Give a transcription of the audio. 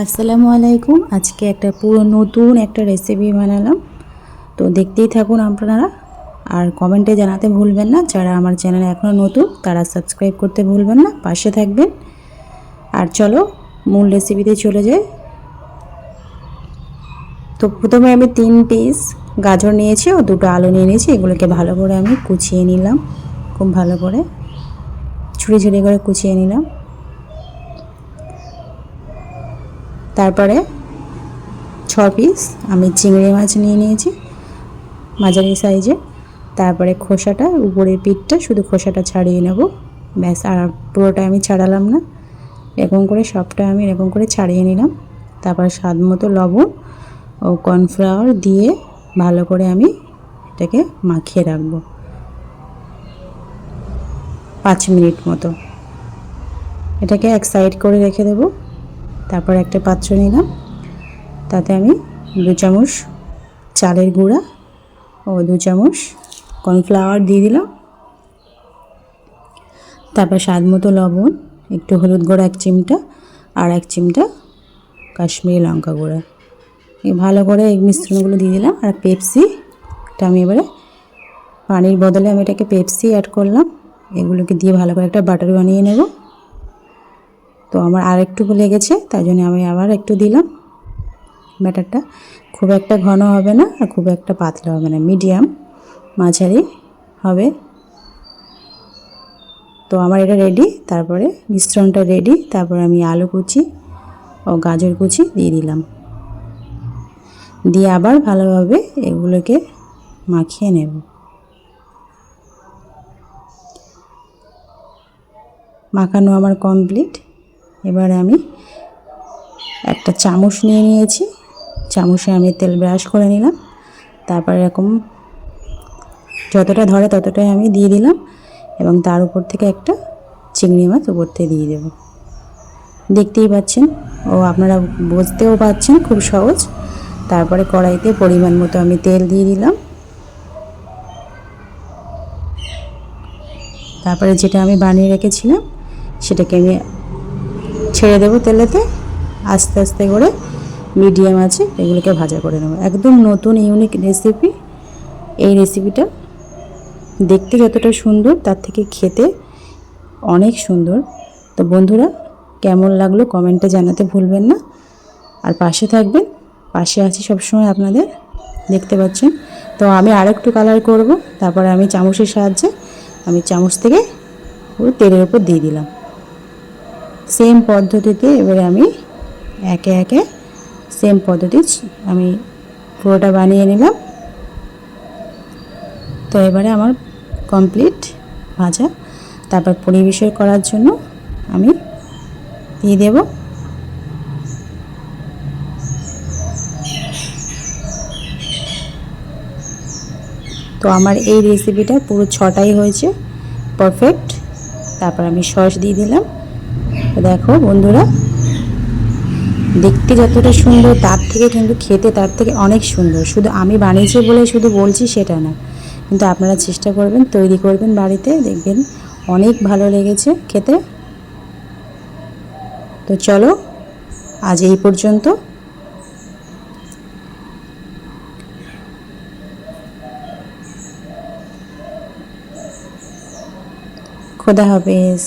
আসসালামু আলাইকুম। আজকে একটা পুরো নতুন একটা রেসিপি বানালাম, তো দেখতেই থাকুন আপনারা। আর কমেন্টে জানাতে ভুলবেন না, যারা আমার চ্যানেলে এখনও নতুন তারা সাবস্ক্রাইব করতে ভুলবেন না, পাশে থাকবেন। আর চলো মূল রেসিপিতে চলে যাই। তো প্রথমে আমি 3 পিস গাজর নিয়েছি ও 2টো আলু নিয়ে নিয়েছি। এগুলোকে ভালো করে আমি কুচিয়ে নিলাম, খুব ভালো করে ছুরি ছুরি করে কুচিয়ে নিলাম। তারপরে 6 পিস আমি চিংড়ি মাছ নিয়ে নিয়েছি মাঝারি সাইজে। তারপরে খোসাটা, উপরের পিঠটা শুধু খোসাটা ছাড়িয়ে নেব, ব্যাস। আর পুরোটা আমি ছাড়ালাম না, এরকম করে সবটা আমি এরকম করে ছাড়িয়ে নিলাম। তারপর স্বাদ মতো লবণ ও কর্নফ্লাওয়ার দিয়ে ভালো করে আমি এটাকে মাখিয়ে রাখবো 5 মিনিট মতো। এটাকে এক সাইড করে রেখে দেব। তারপর একটা পাত্র নিলাম, তাতে আমি 2 চামচ চালের গুঁড়া ও 2 চামচ কর্নফ্লাওয়ার দিয়ে দিলাম। তারপর স্বাদ মতো লবণ, একটু হলুদ গুঁড়া 1 চিমটা, আর 1 চিমটা কাশ্মীরি লঙ্কা গুঁড়া। এই ভালো করে এই মিশ্রণগুলো দিয়ে দিলাম। আর পেপসিটা আমি এবারে পানির বদলে আমি এটাকে পেপসি অ্যাড করলাম। এগুলোকে দিয়ে ভালো করে একটা বাটার বানিয়ে নেব। তো আমার আর একটু লেগেছে, তাই জন্য আমি আবার একটু দিলাম। ব্যাটারটা খুব একটা ঘন হবে না আর খুব একটা পাতলা হবে না, মিডিয়াম মাঝারি হবে। তো আমার এটা রেডি। তারপরে মিশ্রণটা রেডি। তারপরে আমি আলু কুচি ও গাজর কুচি দিয়ে দিলাম, দিয়ে আবার ভালোভাবে এগুলোকে মাখিয়ে নেব। মাখানো আমার কমপ্লিট। এবারে আমি একটা চামচ নিয়ে নিয়েছি, চামচে আমি তেল ব্রাশ করে নিলাম। তারপর এরকম যতটা ধরে ততটাই আমি দিয়ে দিলাম, এবং তার উপর থেকে একটা চিংড়ি মাছ উপর থেকে দিয়ে দেব। দেখতেই পাচ্ছেন ও আপনারা বুঝতেও পাচ্ছেন, খুব সহজ। তারপরে কড়াইতে পরিমাণ মতো আমি তেল দিয়ে দিলাম। তারপরে যেটা আমি বানিয়ে রেখেছিলাম সেটাকে আমি ছেড়ে দেবো তেলেতে, আস্তে আস্তে করে মিডিয়াম আছে এগুলোকে ভাজা করে নেব। একদম নতুন ইউনিক রেসিপি। এই রেসিপিটা দেখতে যতটা সুন্দর, তার থেকে খেতে অনেক সুন্দর। তো বন্ধুরা, কেমন লাগলো কমেন্টে জানাতে ভুলবেন না, আর পাশে থাকবেন। পাশে আছি সবসময় আপনাদের, দেখতে পাচ্ছেন। তো আমি আরেকটু কালার করব। তারপরে আমি চামচের সাহায্যে আমি চামচ থেকে পুরো তেলের উপর দিয়ে দিলাম। সেম পদ্ধতিতে এবারে আমি একে একে সেম পদ্ধতি আমি পুরোটা বানিয়ে নিলাম। তো এবারে আমার কমপ্লিট ভাজা। তারপর পরিবেশন করার জন্য আমি দিয়ে দেব। তো আমার এই রেসিপিটা পুরো 6টাই হয়েছে পারফেক্ট। তারপর আমি সস দিয়ে দিলাম। তো দেখো বন্ধুরা, দেখতে যতটা সুন্দর তার থেকে কিন্তু খেতে তার থেকে অনেক সুন্দর। শুধু আমি বানিয়েছি বলে শুধু বলছি সেটা না, কিন্তু আপনারা চেষ্টা করবেন, তৈরি করবেন বাড়িতে, দেখবেন অনেক ভালো লেগেছে খেতে। তো চলো আজ এই পর্যন্ত। খোদা হাফেজ।